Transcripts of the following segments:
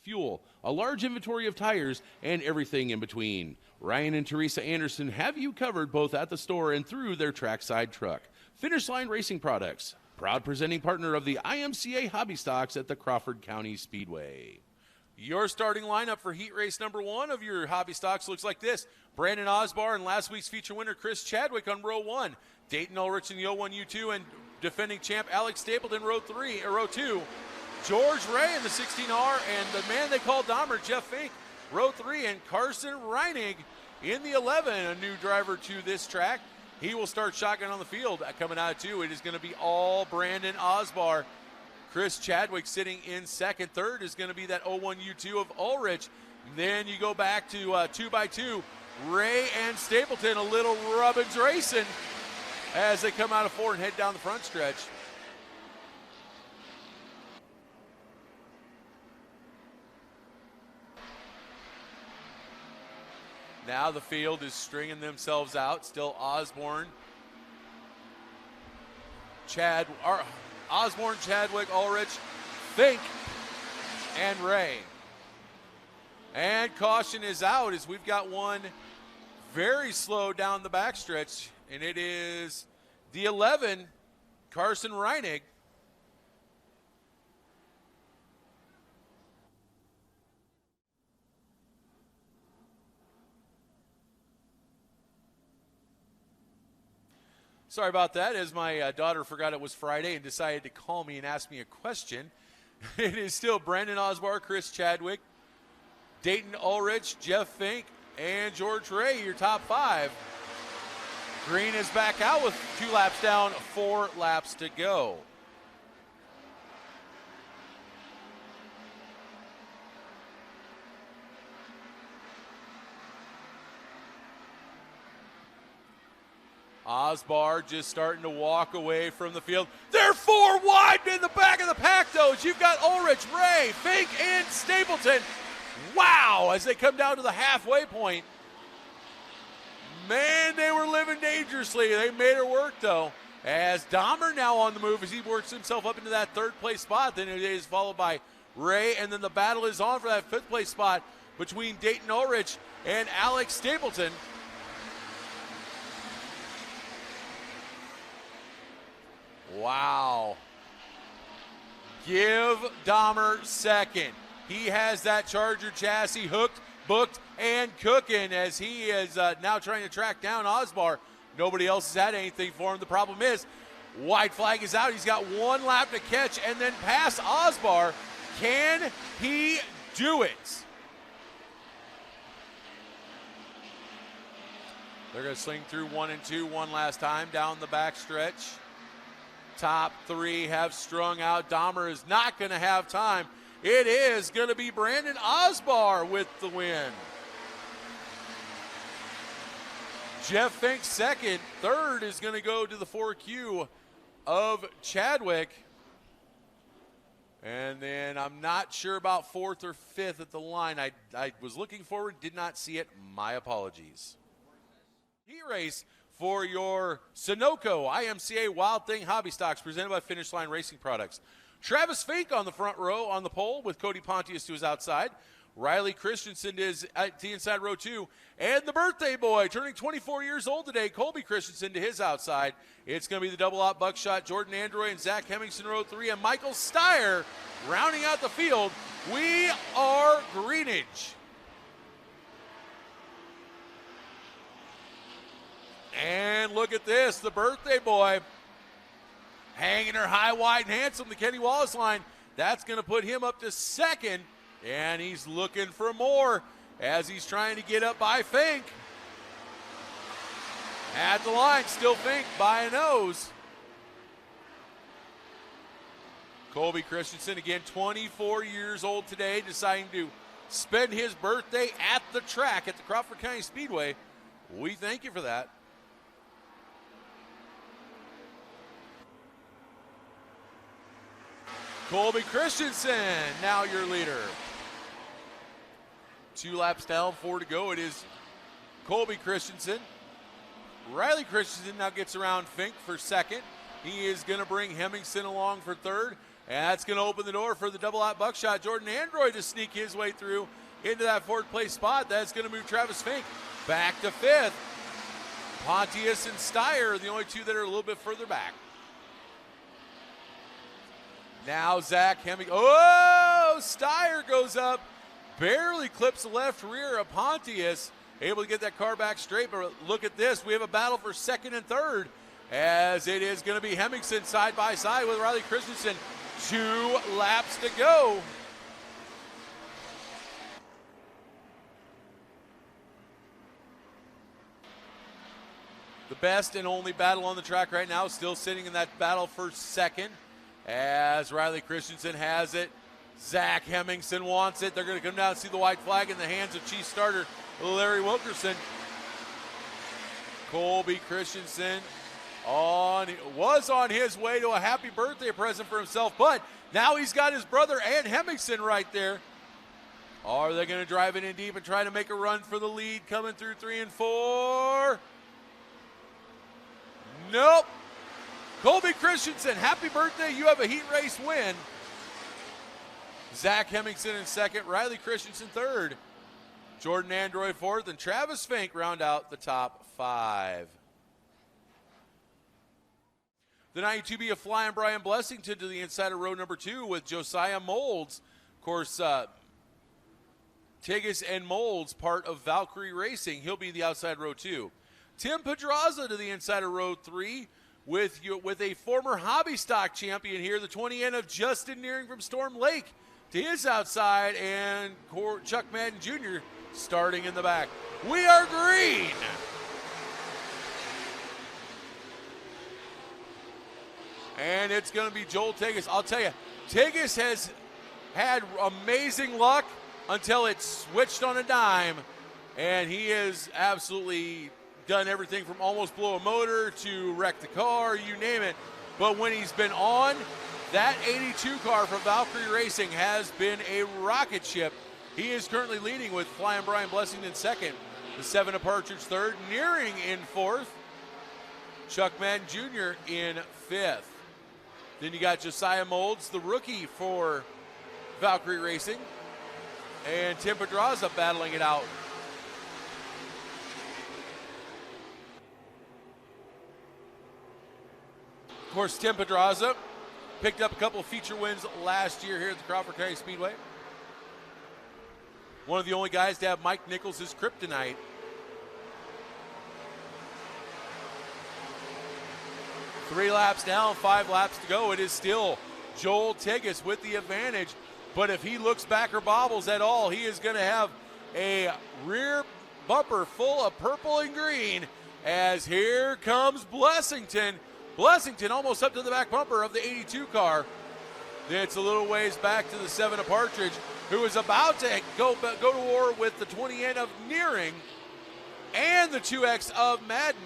fuel, a large inventory of tires, and everything in between. Ryan and Teresa Anderson have you covered both at the store and through their trackside truck. Finish Line Racing Products, proud presenting partner of the IMCA Hobby Stocks at the Crawford County Speedway. Your starting lineup for heat race number 1 of your Hobby Stocks looks like this. Brandon Osbar and last week's feature winner Chris Chadwick on row 1. Dayton Ulrich in the 01U2 and defending champ Alex Stapleton row 2. George Ray in the 16R and the man they call Dahmer, Jeff Fink, row 3. And Carson Reinig in the 11, a new driver to this track. He will start shotgun on the field. Coming out of 2, it is going to be all Brandon Osbar. Chris Chadwick sitting in second. Third is going to be that 01U2 of Ulrich. Then you go back to 2x2. Ray and Stapleton, a little Rubbins racing as they come out of 4 and head down the front stretch. Now the field is stringing themselves out. Still Osborne, Chadwick, Ulrich, Fink, and Ray. And caution is out as we've got one very slow down the backstretch, and it is the 11, Carson Reinig. Sorry about that, as my daughter forgot it was Friday and decided to call me and ask me a question. It is still Brandon Osbar, Chris Chadwick, Dayton Ulrich, Jeff Fink, and George Ray, your top 5. Green is back out with 2 laps down, 4 laps to go. Osbar just starting to walk away from the field. They're 4 wide in the back of the pack, though. You've got Ulrich, Ray, Fink, and Stapleton. Wow, as they come down to the halfway point. Man, they were living dangerously. They made it work, though. As Dahmer now on the move as he works himself up into that 3rd place spot. Then it is followed by Ray, and then the battle is on for that 5th place spot between Dayton Ulrich and Alex Stapleton. Wow. Give Dahmer second. He has that Charger chassis hooked, booked, and cooking as he is now trying to track down Osbar. Nobody else has had anything for him. The problem is, white flag is out. He's got 1 lap to catch and then pass Osbar. Can he do it? They're going to sling through 1 and 2 one last time down the back stretch. Top 3 have strung out. Dahmer is not going to have time. It is going to be Brandon Osbar with the win. Jeff Fink second. Third is going to go to the 4Q of Chadwick. And then I'm not sure about 4th or 5th at the line. I was looking forward, did not see it. My apologies. Heat race for your Sunoco IMCA Wild Thing Hobby Stocks presented by Finish Line Racing Products. Travis Fink on the front row on the pole with Cody Pontius to his outside. Riley Christensen is at the inside row 2. And the birthday boy turning 24 years old today, Colby Christensen to his outside. It's going to be the double out buckshot, Jordan Androy and Zach Hemmingson row 3. And Michael Steyer rounding out the field. We are Greenwich. And look at this, the birthday boy hanging her high, wide, and handsome, the Kenny Wallace line. That's going to put him up to second, and he's looking for more as he's trying to get up by Fink. At the line, still Fink by a nose. Colby Christensen, again, 24 years old today, deciding to spend his birthday at the track at the Crawford County Speedway. We thank you for that. Colby Christensen, now your leader. 2 laps down, 4 to go. It is Colby Christensen. Riley Christensen now gets around Fink for second. He is going to bring Hemmingson along for third. And that's going to open the door for the double-out buckshot. Jordan Android to sneak his way through into that fourth place spot. That's going to move Travis Fink back to fifth. Pontius and Steyer are the only two that are a little bit further back. Now Zach Hemming. Oh, Steyer goes up. Barely clips the left rear of Pontius. Able to get that car back straight, but look at this. We have a battle for second and third, as it is going to be Hemmingson side by side with Riley Christensen. 2 laps to go. The best and only battle on the track right now, still sitting in that battle for second, as Riley Christensen has it. Zach Hemmingson wants it. They're going to come down and see the white flag in the hands of chief starter Larry Wilkerson. Colby Christensen was on his way to a happy birthday present for himself, but now he's got his brother and Hemmingson right there. Are they going to drive it in deep and try to make a run for the lead coming through 3 and 4? Nope. Colby Christensen, happy birthday. You have a heat race win. Zach Hemmingson in second, Riley Christensen third, Jordan Android fourth, and Travis Fink round out the top 5. The 92B of Flying Brian Blessington to the inside of row number 2 with Josiah Molds. Of course, Tigges and Molds, part of Valkyrie Racing. He'll be the outside row 2. Tim Pedraza to the inside of row 3 with a former hobby stock champion here, the 20N of Justin Nearing from Storm Lake to his outside, and Chuck Madden Jr. starting in the back. We are green. And it's going to be Joel Tigges. I'll tell you, Tigges has had amazing luck until it switched on a dime, and he has absolutely done everything from almost blow a motor to wreck the car, you name it. But when he's been on, that 82 car from Valkyrie Racing has been a rocket ship. He is currently leading with Flying Brian Blessington second, the 7 of Partridge third, Nearing in fourth, Chuck Madden Jr. in fifth. Then you got Josiah Molds, the rookie for Valkyrie Racing, and Tim Pedraza battling it out. Of course, Tim Pedraza picked up a couple of feature wins last year here at the Crawford County Speedway. One of the only guys to have Mike Nichols' kryptonite. Three laps down, 5 laps to go. It is still Joel Tigges with the advantage. But if he looks back or bobbles at all, he is going to have a rear bumper full of purple and green, as here comes Blessington. Blessington almost up to the back bumper of the 82 car. It's a little ways back to the 7 of Partridge, who is about to go to war with the 20N of Nearing and the 2X of Madden,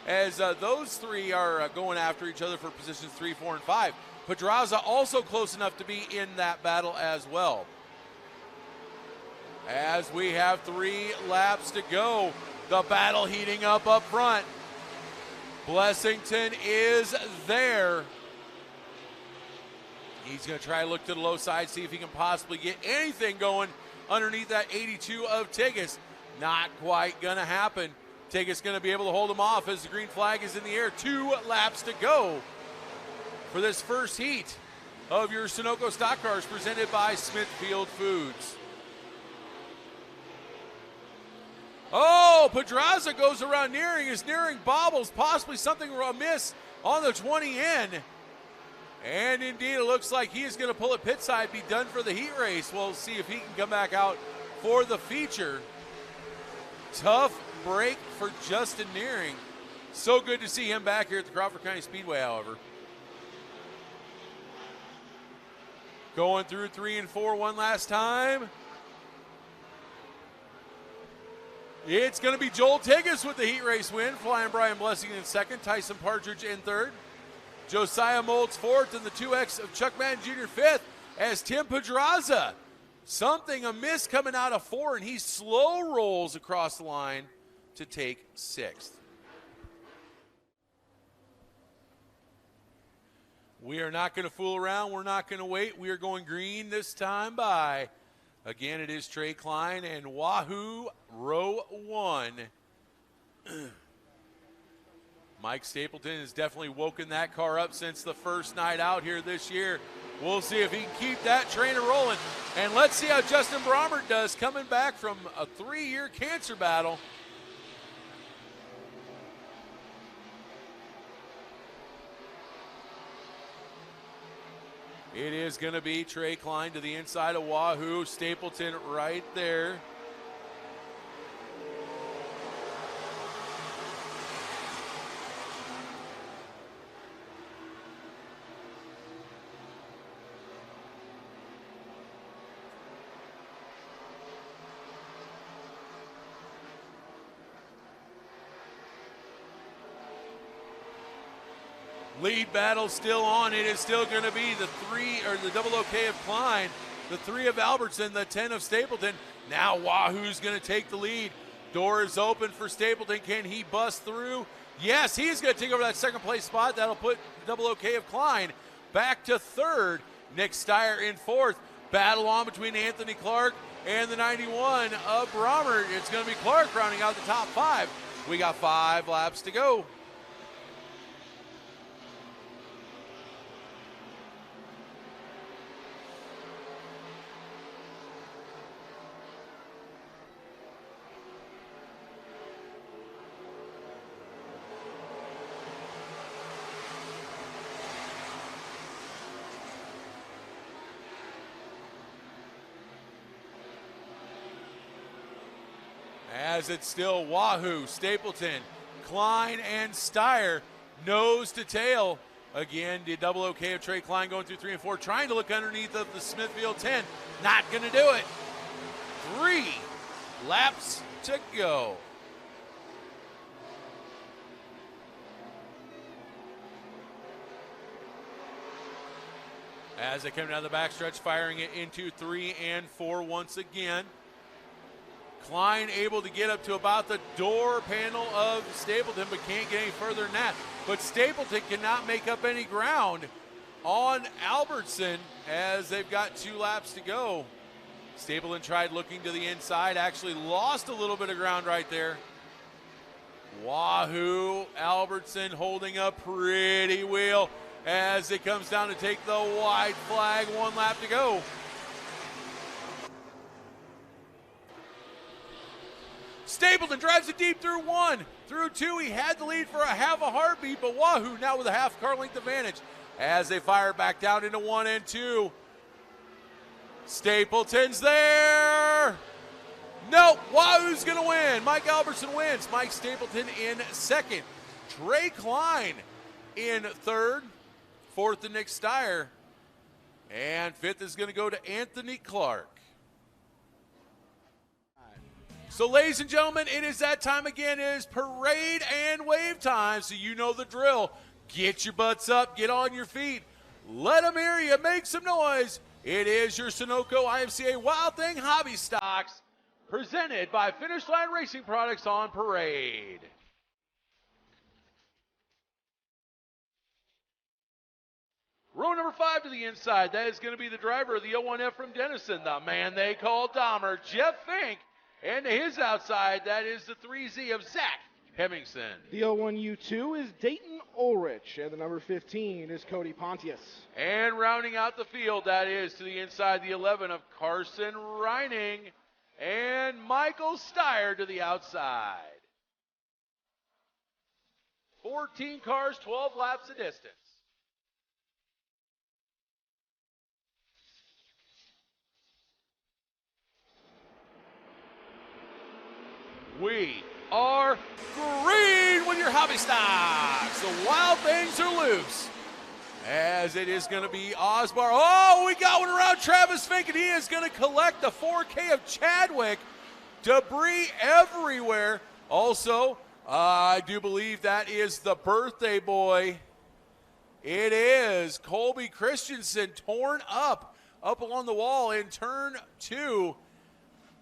as those three are going after each other for positions 3, 4, and 5. Pedraza also close enough to be in that battle as well. As we have 3 laps to go, the battle heating up front. Blessington is there. He's going to try to look to the low side, see if he can possibly get anything going underneath that 82 of Tigges. Not quite going to happen. Tigges going to be able to hold him off as the green flag is in the air. 2 laps to go for this first heat of your Sunoco stock cars presented by Smithfield Foods. Oh, Pedraza goes around Nearing as Nearing bobbles, possibly something amiss on the 20N. And indeed, it looks like he is going to pull it pit side, be done for the heat race. We'll see if he can come back out for the feature. Tough break for Justin Nearing. So good to see him back here at the Crawford County Speedway, however. Going through 3 and 4 one last time. It's going to be Joel Tigges with the heat race win. Flying Brian Blessing in second. Tyson Partridge in third. Josiah Molds fourth, and the 2X of Chuck Madden Jr. fifth, as Tim Pedraza. Something amiss coming out of 4, and he slow rolls across the line to take 6th. We are not going to fool around. We're not going to wait. We are going green this time by. Again, it is Trey Klein and Wahoo, row 1. Mike Stapleton has definitely woken that car up since the first night out here this year. We'll see if he can keep that trainer rolling. And let's see how Justin Bromert does coming back from a 3-year cancer battle. It is going to be Trey Klein to the inside of Wahoo. Stapleton right there. Lead battle still on. It is still going to be the double OK of Klein, the 3 of Albertson, the 10 of Stapleton. Now Wahoo's going to take the lead. Door is open for Stapleton. Can he bust through? Yes, he's going to take over that second place spot. That'll put double OK of Klein back to 3rd. Nick Steyer in 4th. Battle on between Anthony Clark and the 91 of Bromert. It's going to be Clark rounding out the top 5. We got 5 laps to go. As it's still Wahoo, Stapleton, Klein, and Steyer, nose to tail. Again, the double OK of Trey Klein going through 3 and 4, trying to look underneath of the Smithfield 10. Not going to do it. 3 laps to go. As they come down the backstretch, firing it into 3 and 4 once again. Klein able to get up to about the door panel of Stapleton, but can't get any further than that. But Stapleton cannot make up any ground on Albertson as they've got 2 laps to go. Stapleton tried looking to the inside, actually lost a little bit of ground right there. Wahoo, Albertson holding a pretty wheel as it comes down to take the white flag. 1 lap to go. Stapleton drives it deep through 1. Through 2, he had the lead for a half a heartbeat, but Wahoo now with a half car length advantage as they fire back down into 1 and 2. Stapleton's there. Nope, Wahoo's going to win. Mike Albertson wins. Mike Stapleton in 2nd. Trey Klein in 3rd. 4th to Nick Steyer. And 5th is going to go to Anthony Clark. So, ladies and gentlemen, it is that time again. It is parade and wave time, so you know the drill. Get your butts up, get on your feet. Let them hear you, make some noise. It is your Sunoco IMCA Wild Thing Hobby Stocks, presented by Finish Line Racing Products on parade. Row number 5 to the inside. That is going to be the driver of the 01F from Denison, the man they call Dahmer, Jeff Fink. And to his outside, that is the 3Z of Zach Hemmingson. The 01U2 is Dayton Ulrich, and the number 15 is Cody Pontius. And rounding out the field, that is to the inside, the 11 of Carson Reining and Michael Steyer to the outside. 14 cars, 12 laps of distance. We are green with your hobby stocks. The wild things are loose. As it is going to be Osbar. Oh, we got one around Travis Fink, and he is going to collect the 4K of Chadwick. Debris everywhere. Also, I do believe that is the birthday boy. It is Colby Christensen, torn up along the wall in turn 2.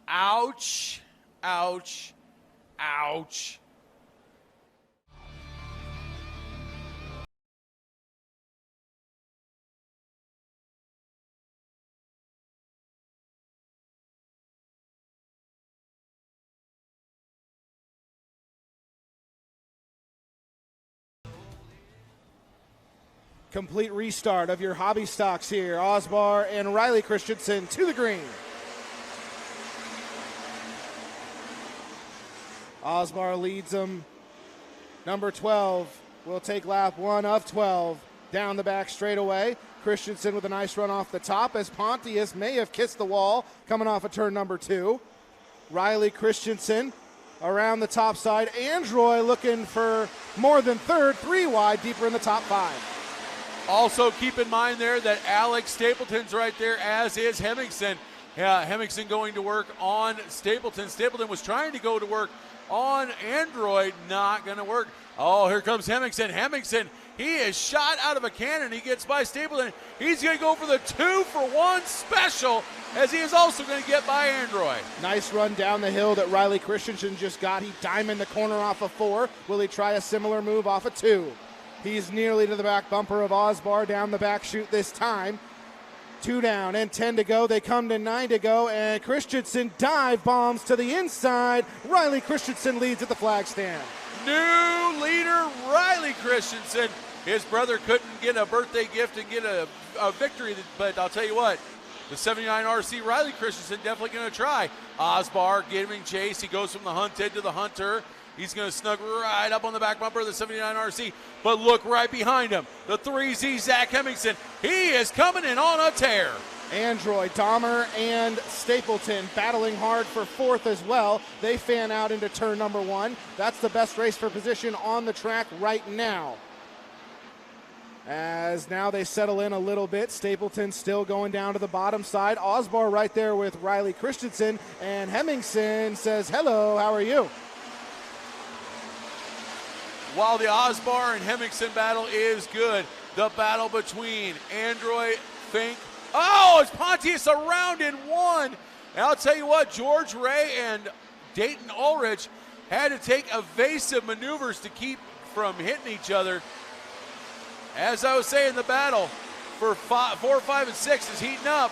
Ouch, ouch. Ouch. Complete restart of your hobby stocks here. Osbar and Riley Christensen to the green. Osbar leads them. Number 12 will take lap 1 of 12 down the back straightaway. Christensen with a nice run off the top as Pontius may have kissed the wall coming off of turn number 2. Riley Christensen around the top side. Androy looking for more than third, 3 wide, deeper in the top 5. Also keep in mind there that Alex Stapleton's right there, as is Hemmingson. Hemmingson going to work on Stapleton. Stapleton was trying to go to work on Android, not going to work. Oh, here comes Hemmingson. Hemmingson, he is shot out of a cannon. He gets by Stapleton. He's going to go for the 2-for-1 special, as he is also going to get by Android. Nice run down the hill that Riley Christensen just got. He diamond the corner off of 4. Will he try a similar move off of 2? He's nearly to the back bumper of Osbar down the back chute this time. 2 down and 10 to go. They come to 9 to go, and Christensen dive bombs to the inside. Riley Christensen leads at the flag stand. New leader, Riley Christensen. His brother couldn't get a birthday gift and get a victory, but I'll tell you what, the 79 RC Riley Christensen definitely going to try. Osbar giving chase. He goes from the hunted to the hunter. He's going to snug right up on the back bumper of the 79 RC. But look right behind him. The 3Z Zach Hemmingson. He is coming in on a tear. Android, Dahmer, and Stapleton battling hard for 4th as well. They fan out into turn number 1. That's the best race for position on the track right now. As now they settle in a little bit. Stapleton still going down to the bottom side. Osbar right there with Riley Christensen. And Hemmingson says, hello, how are you? While the Osbar and Hemmingson battle is good, the battle between Android, Fink. Oh, it's Pontius around in 1. And I'll tell you what, George Ray and Dayton Ulrich had to take evasive maneuvers to keep from hitting each other. As I was saying, the battle for 4, 5, and 6 is heating up.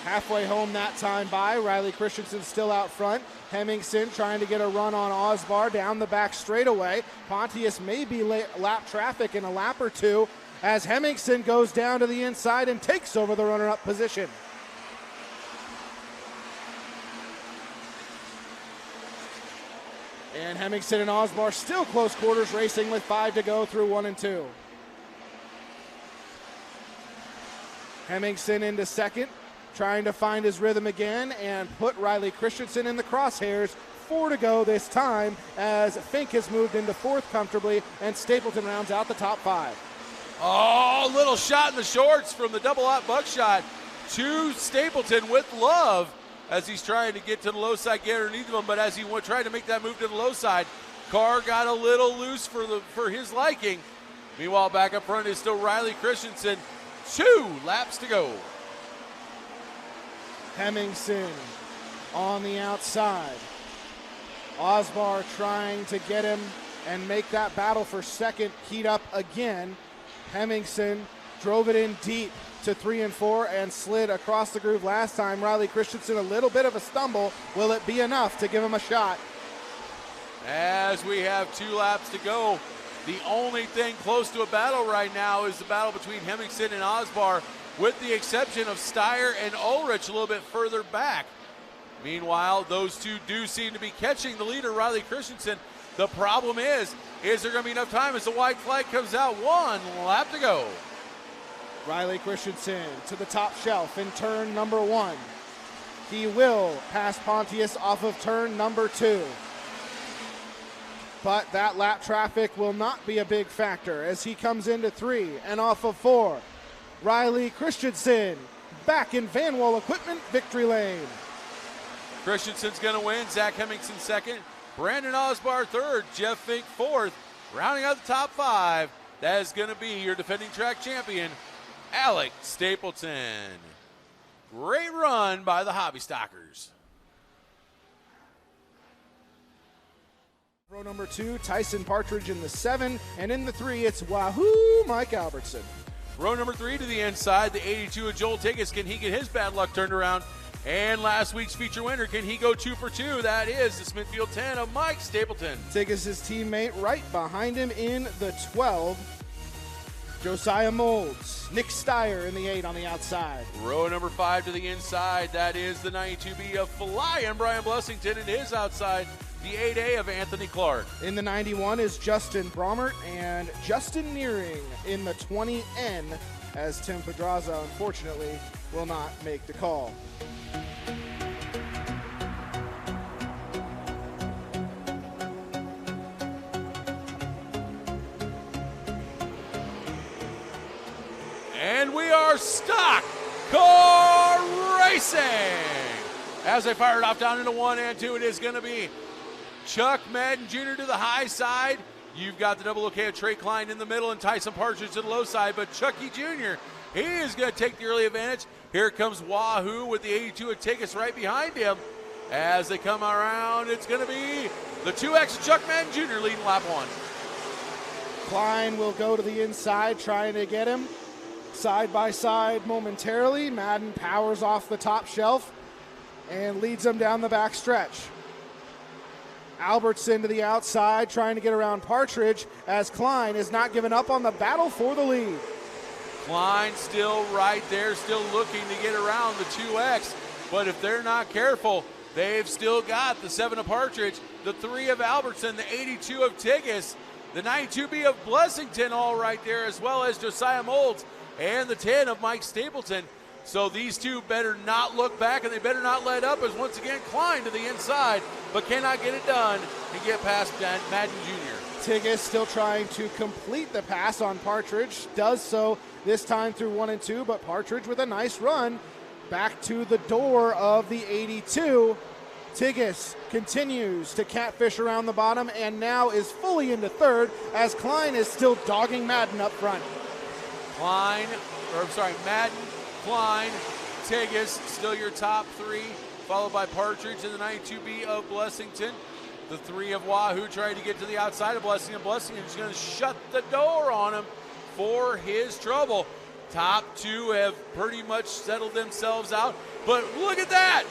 Halfway home that time by. Riley Christensen still out front. Hemmingson trying to get a run on Osbar down the back straightaway. Pontius may be lap traffic in a lap or 2 as Hemmingson goes down to the inside and takes over the runner-up position. And Hemmingson and Osbar still close quarters racing with 5 to go through 1 and 2. Hemmingson into second, trying to find his rhythm again and put Riley Christensen in the crosshairs. 4 to go this time as Fink has moved into 4th comfortably and Stapleton rounds out the top 5. Oh, little shot in the shorts from the double-out buckshot to Stapleton with love as he's trying to get to the low side, get underneath of him, but as he tried to make that move to the low side, car got a little loose for his liking. Meanwhile, back up front is still Riley Christensen. 2 laps to go. Hemmingson on the outside. Osbar trying to get him and make that battle for second heat up again. Hemmingson drove it in deep to 3 and 4 and slid across the groove last time. Riley Christensen a little bit of a stumble. Will it be enough to give him a shot? As we have 2 laps to go, the only thing close to a battle right now is the battle between Hemmingson and Osbar, with the exception of Steyer and Ulrich a little bit further back. Meanwhile, those two do seem to be catching the leader, Riley Christensen. The problem is there going to be enough time as the white flag comes out? 1 lap to go. Riley Christensen to the top shelf in turn number 1. He will pass Pontius off of turn number 2. But that lap traffic will not be a big factor as he comes into 3 and off of 4. Riley Christensen back in Van Wall Equipment victory lane. Christensen's going to win. Zach Hemmingson second. Brandon Osbar third. Jeff Fink fourth. Rounding out the top 5, that is going to be your defending track champion, Alex Stapleton. Great run by the Hobby Stockers. Row number 2, Tyson Partridge in the 7, and in the 3, it's Wahoo Mike Albertson. Row number 3 to the inside, the 82 of Joel Tigas. Can he get his bad luck turned around? And last week's feature winner, can he go 2 for 2? That is the Smithfield 10 of Mike Stapleton. Tigas' teammate right behind him in the 12. Josiah Molds, Nick Steyer in the 8 on the outside. Row number 5 to the inside. That is the 92B of Flying Brian Blessington, and his outside, the 8A of Anthony Clark. In the 91 is Justin Bromert and Justin Nearing in the 20N, as Tim Pedraza, unfortunately, will not make the call. And we are stock car racing. As they fire it off down into 1 and 2, it is going to be Chuck Madden Jr. to the high side. You've got the double OK of Trey Klein in the middle and Tyson Partridge to the low side. But Chucky Jr., he is going to take the early advantage. Here comes Wahoo with the 82 of Tickets right behind him. As they come around, it's going to be the 2X of Chuck Madden Jr. leading lap 1. Klein will go to the inside, trying to get him side by side momentarily. Madden powers off the top shelf and leads him down the back stretch. Albertson to the outside, trying to get around Partridge, as Klein is not giving up on the battle for the lead. Klein still right there, still looking to get around the 2X, but if they're not careful, they've still got the 7 of Partridge, the 3 of Albertson, the 82 of Tiggis, the 92B of Blessington all right there, as well as Josiah Molds and the 10 of Mike Stapleton. So these two better not look back, and they better not let up, as once again Klein to the inside, but cannot get it done and get past Madden Jr. Tiggis still trying to complete the pass on Partridge, does so this time through 1 and 2, but Partridge with a nice run back to the door of the 82. Tiggis continues to catfish around the bottom and now is fully into third, as Klein is still dogging Madden up front. Madden, Klein, Tiggis, still your top 3, followed by Partridge and the 92B of Blessington. The 3 of Wahoo trying to get to the outside of Blessington. Blessington's going to shut the door on him for his trouble. Top 2 have pretty much settled themselves out, but look at that!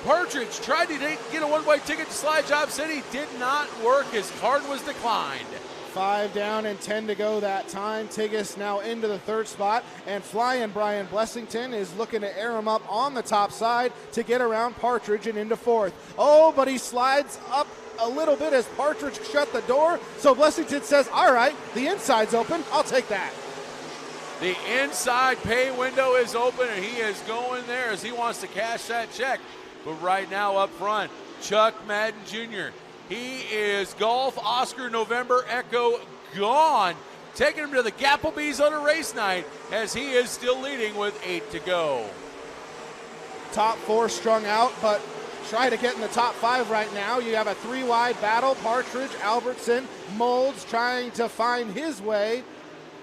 Partridge tried to get a one-way ticket to Slide Job City, did not work. His card was declined. 5 down and 10 to go that time. Tiggis now into the 3rd spot, and Flying Brian Blessington is looking to air him up on the top side to get around Partridge and into 4th. Oh, but he slides up a little bit as Partridge shut the door, so Blessington says, all right, the inside's open, I'll take that. The inside pay window is open, and he is going there as he wants to cash that check. But right now up front, Chuck Madden Jr., he is Golf Oscar November Echo gone, taking him to the Gapplebees on a race night as he is still leading with 8 to go. Top 4 strung out, but try to get in the top 5 right now. You have a 3-wide battle. Partridge, Albertson, Molds trying to find his way,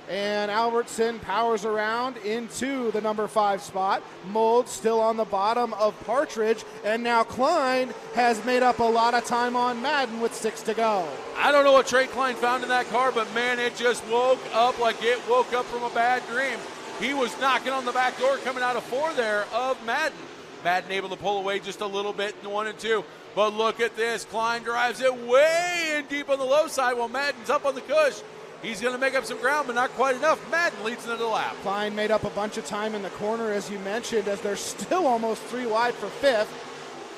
and Albertson powers around into the number 5 spot. Molds still on the bottom of Partridge, and now Klein has made up a lot of time on Madden with 6 to go. I don't know what Trey Klein found in that car, but man, it just woke up like it woke up from a bad dream. He was knocking on the back door coming out of 4 there of Madden. Madden able to pull away just a little bit in 1 and 2. But look at this. Klein drives it way in deep on the low side while Madden's up on the cush. He's going to make up some ground, but not quite enough. Madden leads into the lap. Klein made up a bunch of time in the corner, as you mentioned, as they're still almost 3 wide for 5th.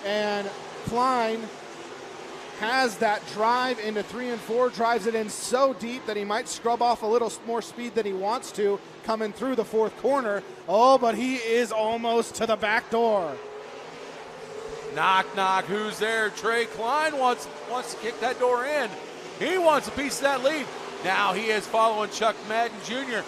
And Klein has that drive into 3 and 4, drives it in so deep that he might scrub off a little more speed than he wants to coming through the 4th corner. Oh, but he is almost to the back door. Knock, knock, who's there? Trey Klein wants to kick that door in. He wants a piece of that lead. Now he is following Chuck Madden Jr.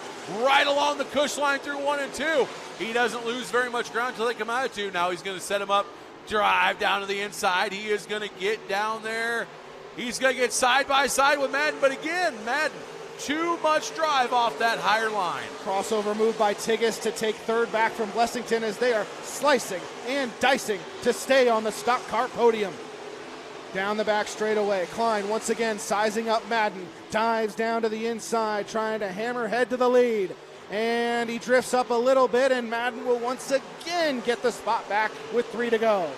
right along the cush line through 1 and 2. He doesn't lose very much ground until they come out of 2. Now he's going to set him up, drive down to the inside. He is going to get down there. He's going to get side by side with Madden, but again, Madden, too much drive off that higher line. Crossover move by Tiggis to take 3rd back from Blessington as they are slicing and dicing to stay on the stock car podium. Down the back straightaway, Klein once again sizing up Madden, dives down to the inside, trying to hammer head to the lead. And he drifts up a little bit, and Madden will once again get the spot back with 3 to go.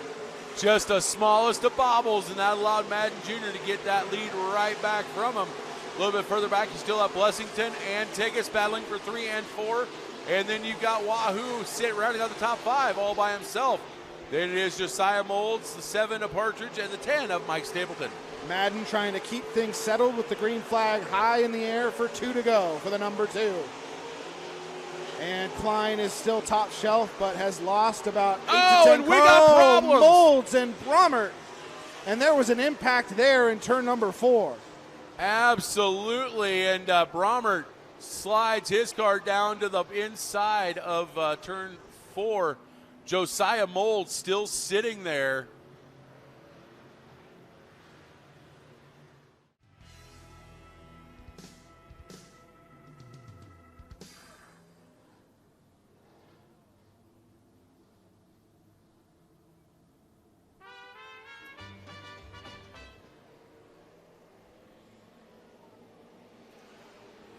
Just the smallest of bobbles, and that allowed Madden Jr. to get that lead right back from him. A little bit further back, you still have Blessington and Tigas battling for 3 and 4. And then you've got Wahoo rounding out the top 5 all by himself. Then it is Josiah Molds, the 7 of Partridge, and the 10 of Mike Stapleton. Madden trying to keep things settled with the green flag high in the air for 2 to go for the number 2. And Klein is still top shelf, but has lost about 8 to 10. And we got problems. Molds and Brommert. And there was an impact there in turn number 4. Absolutely, and Brommert slides his car down to the inside of turn 4. Josiah Mold still sitting there.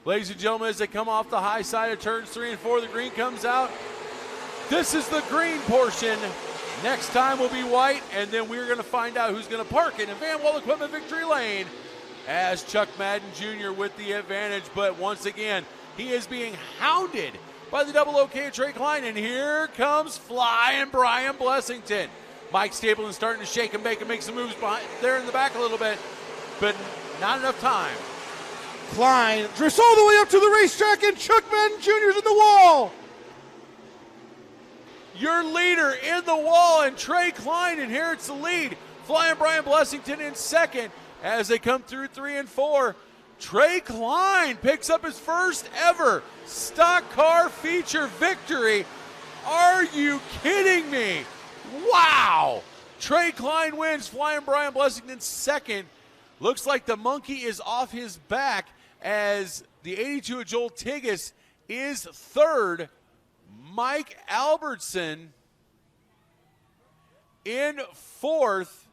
Ladies and gentlemen, as they come off the high side of turns 3 and 4, the green comes out. This is the green portion. Next time will be white, and then we're going to find out who's going to park it in Van Wall Equipment Victory Lane as Chuck Madden Jr. with the advantage. But once again, he is being hounded by the double OK Trey Klein, and here comes Flying Brian Blessington. Mike Stapleton starting to shake and bake and make some moves behind there in the back a little bit, but not enough time. Klein drifts all the way up to the racetrack, and Chuck Madden Jr.'s in the wall. Your leader in the wall, and Trey Klein inherits the lead. Flying Brian Blessington in second as they come through 3 and 4. Trey Klein picks up his first ever stock car feature victory. Are you kidding me? Wow! Trey Klein wins. Flying Brian Blessington second. Looks like the monkey is off his back as the 82 of Joel Tigas is third. Mike Albertson in fourth.